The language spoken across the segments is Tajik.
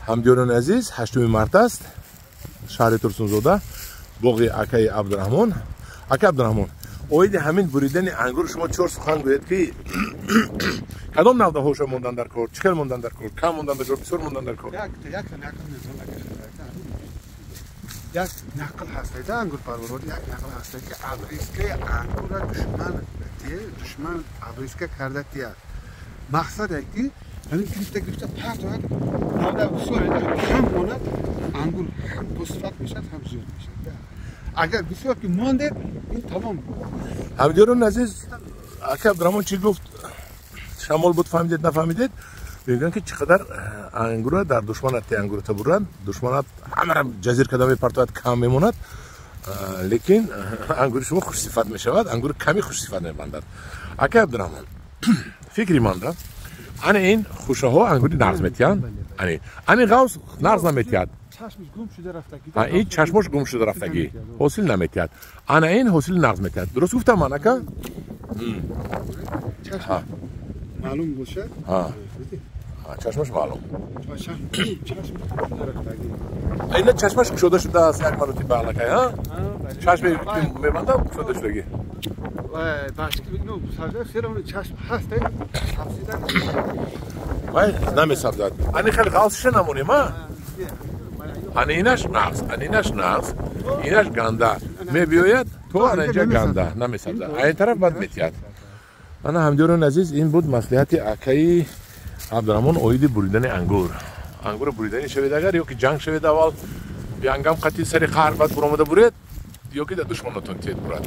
ҳамдиёнони азиз, 8 март аст, шаҳри Турсунзода, боғи акаи Абдурахмон. Ака Абдурахмон, оиди ҳамин буридани ангур шумо 4 сухан гӯед ки кадом навда ҳоша мондан дар кор, чӣ хел мондан дар кор, кам мондан дар кор, бисёр мондан дар кор? یک نقل هسته ده انگور پرورود یک نقل هسته که ابریسکه انگور را دشمن ابریسکه کرده تیه مقصد یکی همین گرفته پرت باید نوده بسیار کم ماند انگور هم پوستفت میشد هم زیاد میشد اگر بسیار که مانده این تمام ҳамдиёнони азиз, ака Абдурахмон чӣ гуфт? Шамол буд, фаҳмидед, нафаҳмидед? میگن که چقدر انگور در دشمنت انگور تا برند دشمنت همه را جزیر کدام پرتوات کم میموند لیکن انگور شما خوش صفت میشود انگور کمی خوش صفت میبندد اکا عبدالرحمن فکری مانده ان این خوشه ها انگوری نغز میتیان این غوث نغز نمیتیاد چشمش گم شده رفتگی این چشمش گم شده رفتگی حاصل نمیتیاد این حاصل نغز میتیاد درست گفتم من اکا چشم معلوم باشه چشمش معلوم چشم این چشمش کشوده شده است یک مرتبه بالکای ها چشم میبنده کشوده شدگی باشکی بگنو سازه سرمون چشم هسته سبزیدن وای نمیسبزد این خیلی غلطش نمونیم ها اینش نغز اینش گنده میبیاید تو اینجا گنده نمیسبزد این طرف بد میتید انا ҳамдиёнони азиз ин буд маслиҳати акаи Абдурахмон оиди буридани ангур буридани шавед агар ё ки ҷанг шавед аввал биангам қати сари қаҳр бад буромада буред ё ки дар душмонатон тед бурад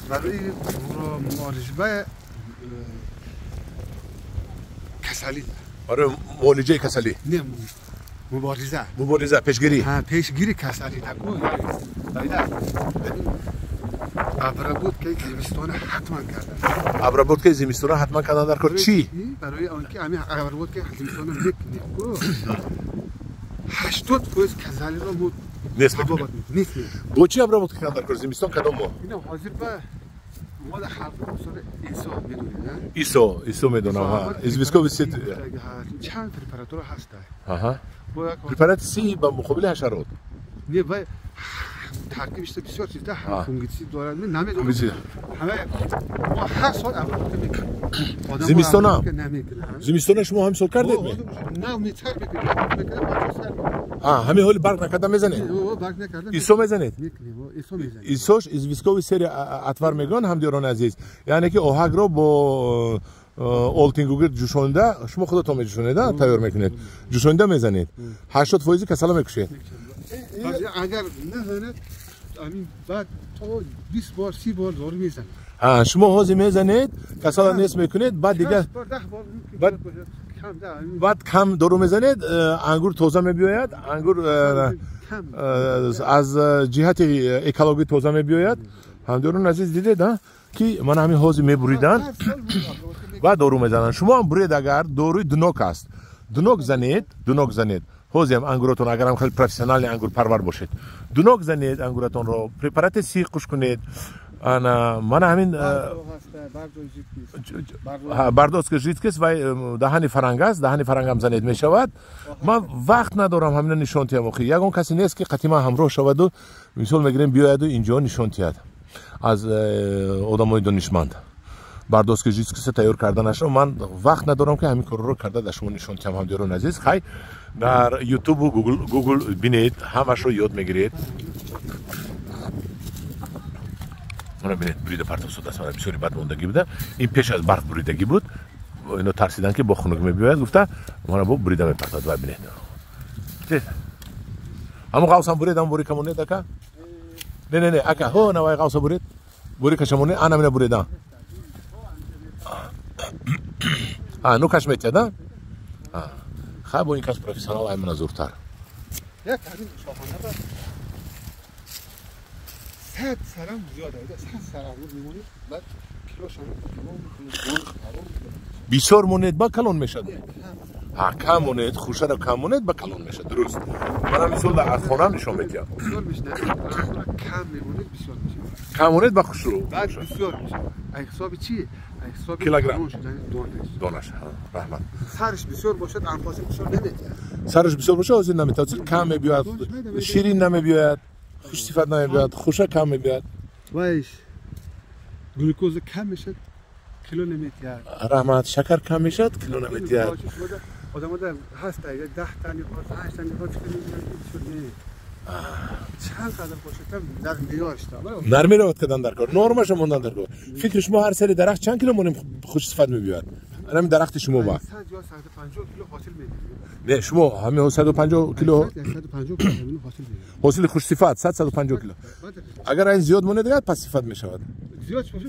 барои муолиҷаи касалӣ барои муолиҷаи касалӣ не мубориза пешгирӣ пешгири касалӣ обработкаи зимистона ҳатман кардан обработкаи зимистона ҳатман кардан дар кор чӣ барои он ки ҳамин обработкаи зимистона мекунем 80% касалиро мо нест мекунем бо чӣ обработка кардан дар кор зимистон кадом моҳ ҳозир ба мо дар ҳафта соли исо медонам извискови сет чанд препаратура ҳаста препарати си ба муқобили ҳашарот не ба таркибиш бисёр чиз да фунгитсид дорад намедонам ҳама мо ҳар сол обработка мекунем зимистона шумо ҳам сол кардед ҳамин ҳоли барқ накарда мезанед исо мезанед исош извискови сери атвар мегӯянд ҳамдиёрони азиз яъне ки оҳакро бо олтингугир ҷӯшонида шумо худатон меҷӯшонеда тайёр мекунед ҷӯшонида мезанед 80% касала мекушед агар назанад амин баъд то 20 бор 30 бор дору мезанад шумо ҳозир мезанед касала нест мекунед баъд дига баъд кам дору мезанед ангур тоза мебиёяд ангур аз ҷиҳати экологӣ тоза мебиёяд ҳамдиёрони азиз дидед ки мана ҳамин ҳозир мебуридан баъд дору мезананд шумо ҳам буред агар доруи дунок аст дунок занед ҳозирам ангуротон агарам хеле профессионали ангурпарвар бошед дунок занед ангуратонро препарати си хуш кунед мана ҳамин бардозка жидкис вай даҳани фаранг аст даҳани фарангам занед мешавад ман вақт надорам ҳамина нишон диҳам охи ягон касе нест ки қатима ҳамроҳ шаваду мисол мегирем биёяду инҷо нишон диҳад аз одамои донишманд бардозка жидкиса тайёр карда нашав ман вақт надорам ки ҳамин корро карда дар шумо нишон диҳам ҳамдиёрони азиз хай дар ютубу гугл бинед ҳамашро ёд мегиред мана бинед бурида партовсодаст мана бисёри бад мондагӣ буда ин пеш аз барқ буридагӣ буд ино тарсидан ки бо хунук мебиёяд гуфта мана бо бурида мепартад вай бинед ҳамун ғавсам буред ҳамун бори камонед ака не ака ҳо навай ғавса буред бори кашамонед анамина буреда ну каш метияд хай бо ин каш профессионал аймана зуртар سرم زیاد است. سر انگور میمونید بعد کیلوش هم بسیار مونید با کلون میشد. کم مونید خوشه را کم مونید با کلون میشد. درست. من مثلا در خانه نشون میدم. بسیار میشه. کم میمونید بسیار میشه. کم مونید با خوش رو. بعد بسیار میشه. حساب چیه؟ کیلوگرم دونش رحمت سرش بسیار باشد انفاسش بسیار نمیاد سرش بسیار باشه از این نمیتونه کم میبیاد شیرین نمیبیاد خوش صفت نمیبیاد خوشا کم میبیاد وایش گلوکوز کم میشه کیلو نمیاد رحمت شکر کم میشه کیلو نمیاد آدم هست 10 تا 5 تا کیلو چند قدر باشه نرمی رو کردن در کار نرمش موندن در کار فکر شما هر سری درخت چند کیلو مونیم خوش صفت میبیاد همین درخت شما با 100 یا 150 کیلو حاصل میگیره نه شما همین 150 کیلو 150 کیلو حاصل میگیره حاصل خوش صفت 150 کیلو اگر این زیاد مونه دیگه پس صفت میشود زیاد باشه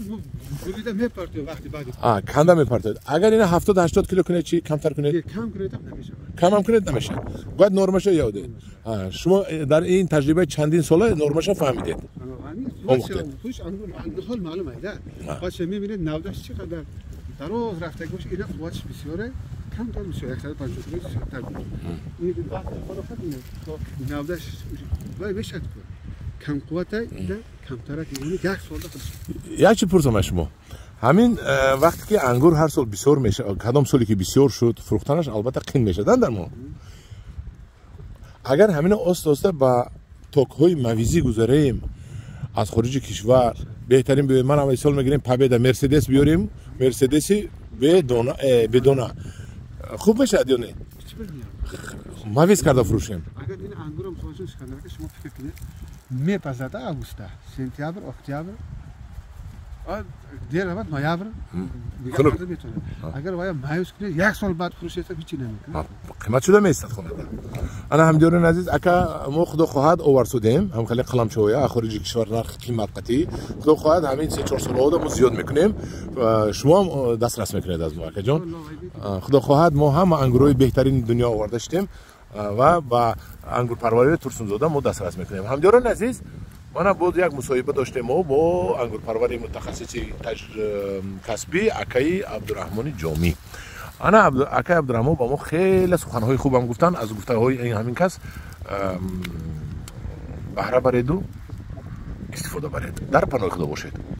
بریده میپرته وقتی بعد کنده میپرته اگر این 70 80 کیلو کنه چی کمتر کنه کم کنه نمیشه کم هم کنه نمیشه باید نرمش یاده شما در این تجربه چندین ساله نرمش فهمیدید توش حال معلومه باشه میبینید نودش چقدر دراز رفته باشه اینا قوتش بسیاره کم تر میشه 150 کیلو زیادتر میشه این وقت خلاصت اینه نودش وای بشه کم قوته اینا کمتره که یک سال داخل یک چی پرسم شما همین وقتی که انگور هر سال بسیار میشه کدام سالی که بسیار شد فروختنش البته قین میشه در ما اگر همین آسته با توک‌های مویزی گذاریم از خارج کشور بهترین به من اول سال میگیریم پابدا مرسدس بیاریم مرسدسی بدون خوب میشه یا نه مویز کرده فروشیم اگر این انگور هم سوزون سکندر که شما فکر کنید میپزده آگوست سپتامبر اکتبر دیر بعد نوامبر میتونه اگر وای مایوس کنه یک سال بعد فروش است هیچی نمیکنه قیمت شده میست خونه انا هم دیورن عزیز اکا مو خدا خواهد اوورسودیم هم خلی قلم شویا خارج کشور نرخ قیمت قطعی خدا خواهد همین 3-4 سال بعد ما زیاد میکنیم شما دسترس میکنید از ما اکا جان خدا خواهد ما هم انگورای بهترین دنیا آورده شدیم و با انگور پروری ترسونزاده ما دسترس میکنیم هم دیورن عزیز من بود یک مصاحبه داشتیم با انگور پروری متخصص کسبی اکای عبدالرحمن جامی انا اکای عبدالرحمن با ما خیلی سخنهای خوبم گفتن از گفته‌های همین کس بهره برید و استفاده برید در پناه خدا باشید